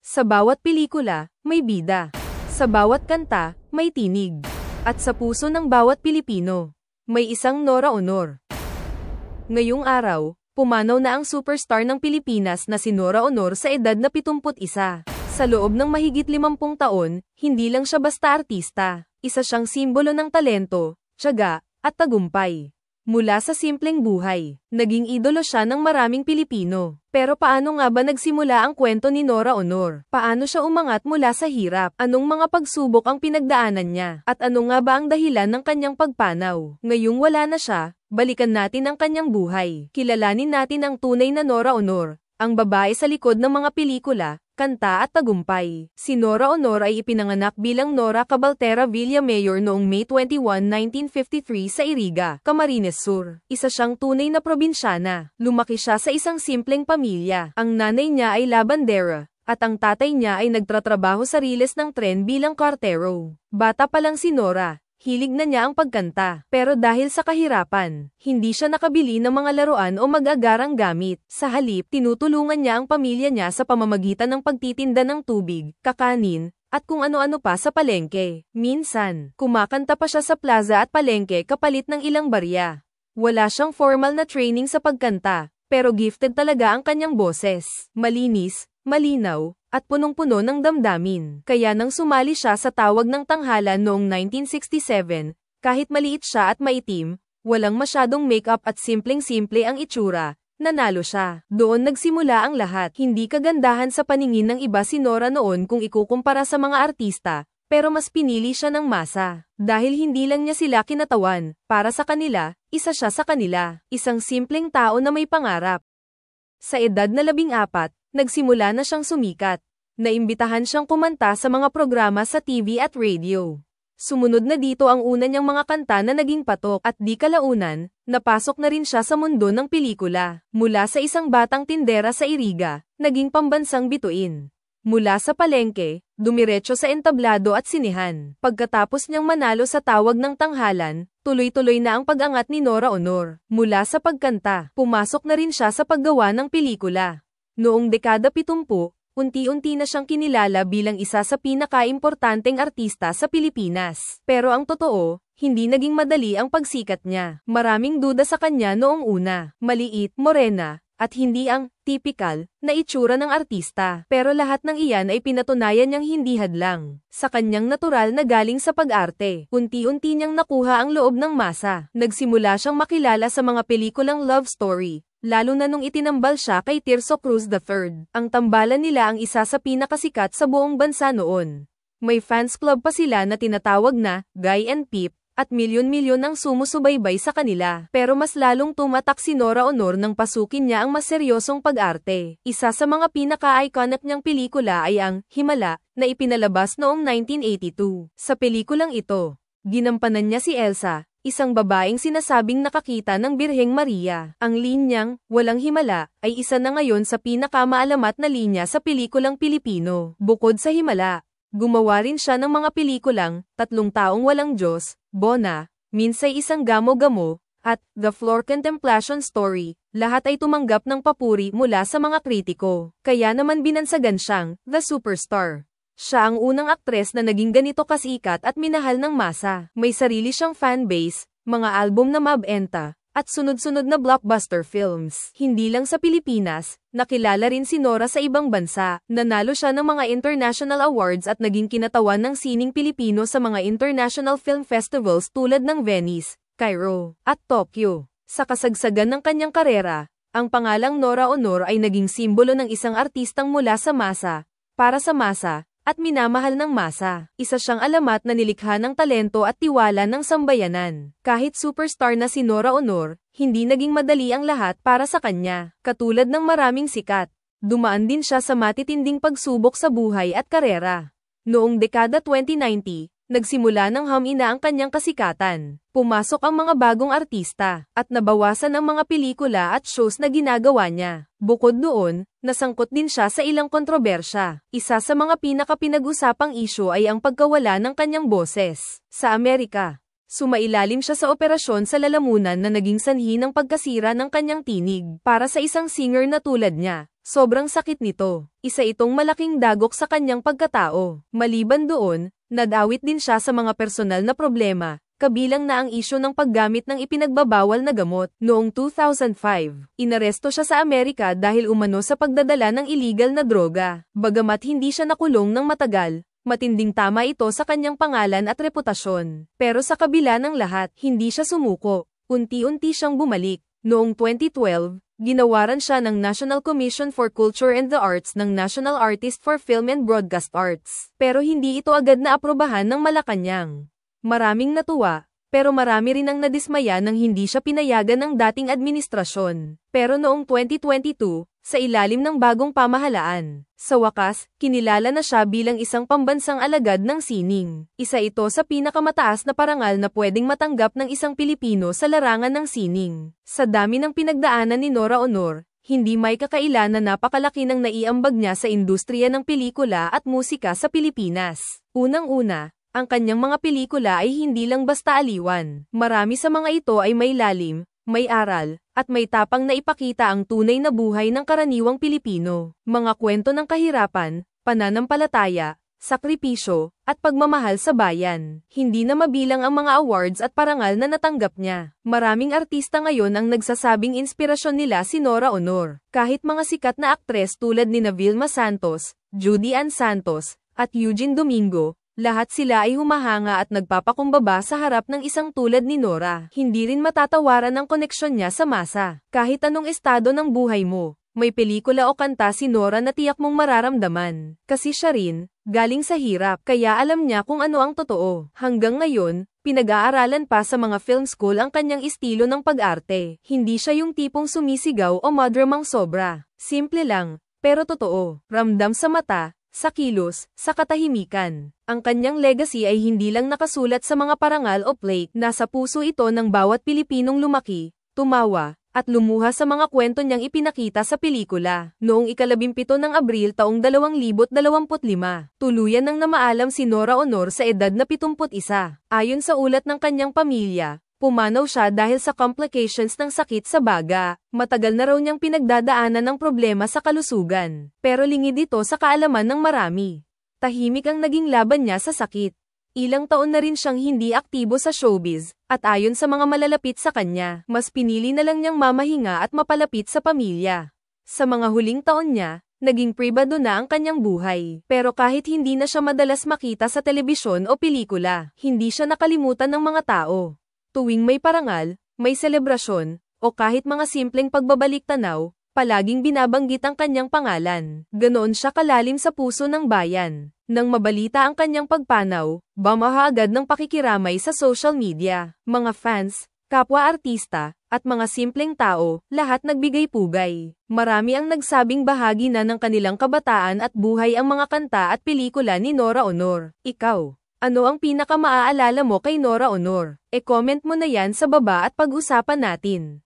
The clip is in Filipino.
Sa bawat pelikula, may bida. Sa bawat kanta, may tinig. At sa puso ng bawat Pilipino, may isang Nora Honor. Ngayong araw, pumanaw na ang superstar ng Pilipinas na si Nora Honor sa edad na 71. Sa loob ng mahigit 50 taon, hindi lang siya basta artista. Isa siyang simbolo ng talento, tiyaga, at tagumpay. Mula sa simpleng buhay, naging idolo siya ng maraming Pilipino. Pero paano nga ba nagsimula ang kwento ni Nora Honor? Paano siya umangat mula sa hirap? Anong mga pagsubok ang pinagdaanan niya? At ano nga ba ang dahilan ng kanyang pagpanaw? Ngayong wala na siya, balikan natin ang kanyang buhay. Kilalanin natin ang tunay na Nora Honor, ang babae sa likod ng mga pelikula, kanta at tagumpay. Si Nora Honor ay ipinanganak bilang Nora Cabaltera Villamayor noong May 21, 1953 sa Iriga, Camarines Sur. Isa siyang tunay na probinsyana. Lumaki siya sa isang simpleng pamilya. Ang nanay niya ay labandera, at ang tatay niya ay nagtratrabaho sa riles ng tren bilang kartero. Bata pa lang si Nora, hilig na niya ang pagkanta. Pero dahil sa kahirapan, hindi siya nakabili ng mga laruan o mag-agarang gamit. Sa halip, tinutulungan niya ang pamilya niya sa pamamagitan ng pagtitinda ng tubig, kakanin, at kung ano-ano pa sa palengke. Minsan, kumakanta pa siya sa plaza at palengke kapalit ng ilang barya. Wala siyang formal na training sa pagkanta, pero gifted talaga ang kanyang boses. Malinis, malinaw, at punong-puno ng damdamin. Kaya nang sumali siya sa Tawag ng Tanghalan noong 1967, kahit maliit siya at maitim, walang masyadong makeup at simpleng-simple ang itsura, nanalo siya. Doon nagsimula ang lahat. Hindi kagandahan sa paningin ng iba si Nora noon kung ikukumpara sa mga artista, pero mas pinili siya ng masa. Dahil hindi lang niya sila kinatawan, para sa kanila, isa siya sa kanila. Isang simpleng tao na may pangarap. Sa edad na 14, nagsimula na siyang sumikat. Naimbitahan siyang kumanta sa mga programa sa TV at radio. Sumunod na dito ang una niyang mga kanta na naging patok at di kalaunan, napasok na rin siya sa mundo ng pelikula. Mula sa isang batang tindera sa Iriga, naging pambansang bituin. Mula sa palengke, dumiretso sa entablado at sinehan. Pagkatapos niyang manalo sa Tawag ng Tanghalan, tuloy-tuloy na ang pag-angat ni Nora Honor. Mula sa pagkanta, pumasok na rin siya sa paggawa ng pelikula. Noong dekada 70, unti-unti na siyang kinilala bilang isa sa pinaka-importanteng artista sa Pilipinas. Pero ang totoo, hindi naging madali ang pagsikat niya. Maraming duda sa kanya noong una. Maliit, morena, at hindi ang typical na itsura ng artista. Pero lahat ng iyan ay pinatunayan niyang hindi hadlang sa kanyang natural na galing sa pag-arte. Unti-unti niyang nakuha ang loob ng masa. Nagsimula siyang makilala sa mga pelikulang love story, lalo na nung itinambal siya kay Tirso Cruz III. Ang tambalan nila ang isa sa pinakasikat sa buong bansa noon. May fans club pa sila na tinatawag na Guy and Peep, at milyon-milyon ang sumusubaybay sa kanila. Pero mas lalong tumatak si Nora Honor nang pasukin niya ang mas seryosong pag-arte. Isa sa mga pinaka-iconic niyang pelikula ay ang Himala, na ipinalabas noong 1982. Sa pelikulang ito, ginampanan niya si Elsa, isang babaeng sinasabing nakakita ng Birheng Maria. Ang linyang, Walang Himala, ay isa na ngayon sa pinakamaalamat na linya sa pelikulang Pilipino. Bukod sa Himala, gumawa rin siya ng mga pelikulang Tatlong Taong Walang Diyos, Bona, Minsay Isang Gamo-Gamo, at The Floor Contemplation Story. Lahat ay tumanggap ng papuri mula sa mga kritiko. Kaya naman binansagan siyang The Superstar. Siya ang unang aktres na naging ganito kasikat at minahal ng masa. May sarili siyang fanbase, mga album na mabenta, at sunod-sunod na blockbuster films. Hindi lang sa Pilipinas, nakilala rin si Nora sa ibang bansa. Nanalo siya ng mga international awards at naging kinatawan ng sining Pilipino sa mga international film festivals tulad ng Venice, Cairo, at Tokyo. Sa kasagsagan ng kanyang karera, ang pangalang Nora Honor ay naging simbolo ng isang artistang mula sa masa, para sa masa, at minamahal ng masa. Isa siyang alamat na nilikha ng talento at tiwala ng sambayanan. Kahit superstar na si Nora Honor, hindi naging madali ang lahat para sa kanya. Katulad ng maraming sikat, dumaan din siya sa matitinding pagsubok sa buhay at karera. Noong dekada 2090, nagsimula ng humina ang kanyang kasikatan. Pumasok ang mga bagong artista, at nabawasan ang mga pelikula at shows na ginagawa niya. Bukod doon, nasangkot din siya sa ilang kontrobersya. Isa sa mga pinaka-pinag-usapang isyu ay ang pagkawala ng kanyang boses. Sa Amerika, Sumailalim siya sa operasyon sa lalamunan na naging sanhi ng pagkasira ng kanyang tinig. Para sa isang singer na tulad niya, sobrang sakit nito. Isa itong malaking dagok sa kanyang pagkatao. Maliban doon, nadawit din siya sa mga personal na problema, kabilang na ang isyu ng paggamit ng ipinagbabawal na gamot. Noong 2005, inaresto siya sa Amerika dahil umano sa pagdadala ng illegal na droga. Bagamat hindi siya nakulong ng matagal, matinding tama ito sa kanyang pangalan at reputasyon. Pero sa kabila ng lahat, hindi siya sumuko. Unti-unti siyang bumalik. Noong 2012, ginawaran siya ng National Commission for Culture and the Arts ng National Artist for Film and Broadcast Arts. Pero hindi ito agad na aprobahan ng Malacanang. Maraming natuwa, pero marami rin ang nadismaya nang hindi siya pinayagan ng dating administrasyon. Pero noong 2022, sa ilalim ng bagong pamahalaan, sa wakas, kinilala na siya bilang isang pambansang alagad ng sining. Isa ito sa pinakamataas na parangal na pwedeng matanggap ng isang Pilipino sa larangan ng sining. Sa dami ng pinagdaanan ni Nora Aunor, hindi may kakaila na napakalaki ng naiambag niya sa industriya ng pelikula at musika sa Pilipinas. Unang-una, ang kanyang mga pelikula ay hindi lang basta aliwan. Marami sa mga ito ay may lalim, may aral, at may tapang na ipakita ang tunay na buhay ng karaniwang Pilipino. Mga kwento ng kahirapan, pananampalataya, sakripisyo, at pagmamahal sa bayan. Hindi na mabilang ang mga awards at parangal na natanggap niya. Maraming artista ngayon ang nagsasabing inspirasyon nila si Nora Aunor. Kahit mga sikat na aktres tulad ni Vilma Santos, Judy Ann Santos, at Eugene Domingo, lahat sila ay humahanga at nagpapakumbaba sa harap ng isang tulad ni Nora. Hindi rin matatawaran ang koneksyon niya sa masa. Kahit anong estado ng buhay mo, may pelikula o kanta si Nora na tiyak mong mararamdaman. Kasi siya rin, galing sa hirap, kaya alam niya kung ano ang totoo. Hanggang ngayon, pinag-aaralan pa sa mga film school ang kanyang estilo ng pag-arte. Hindi siya yung tipong sumisigaw o madramang sobra. Simple lang, pero totoo. Ramdam sa mata, sa kilos, sa katahimikan. Ang kanyang legacy ay hindi lang nakasulat sa mga parangal o plaque, nasa puso ito ng bawat Pilipinong lumaki, tumawa, at lumuha sa mga kwento niyang ipinakita sa pelikula. Noong 17 ng Abril taong 2025, tuluyan nang namaalam si Nora Aunor sa edad na 71. Ayon sa ulat ng kanyang pamilya, pumanaw siya dahil sa complications ng sakit sa baga. Matagal na raw niyang pinagdadaanan ng problema sa kalusugan. Pero lingid ito sa kaalaman ng marami. Tahimik ang naging laban niya sa sakit. Ilang taon na rin siyang hindi aktibo sa showbiz, at ayon sa mga malalapit sa kanya, mas pinili na lang niyang mamahinga at mapalapit sa pamilya. Sa mga huling taon niya, naging pribado na ang kanyang buhay. Pero kahit hindi na siya madalas makita sa telebisyon o pelikula, hindi siya nakalimutan ng mga tao. Tuwing may parangal, may selebrasyon, o kahit mga simpleng pagbabalik-tanaw, palaging binabanggit ang kanyang pangalan. Ganoon siya kalalim sa puso ng bayan. Nang mabalita ang kanyang pagpanaw, bumaha agad ng pakikiramay sa social media. Mga fans, kapwa-artista, at mga simpleng tao, lahat nagbigay pugay. Marami ang nagsabing bahagi na ng kanilang kabataan at buhay ang mga kanta at pelikula ni Nora Aunor. Ikaw, ano ang pinaka-maaalala mo kay Nora Aunor? E-comment mo na yan sa baba at pag-usapan natin.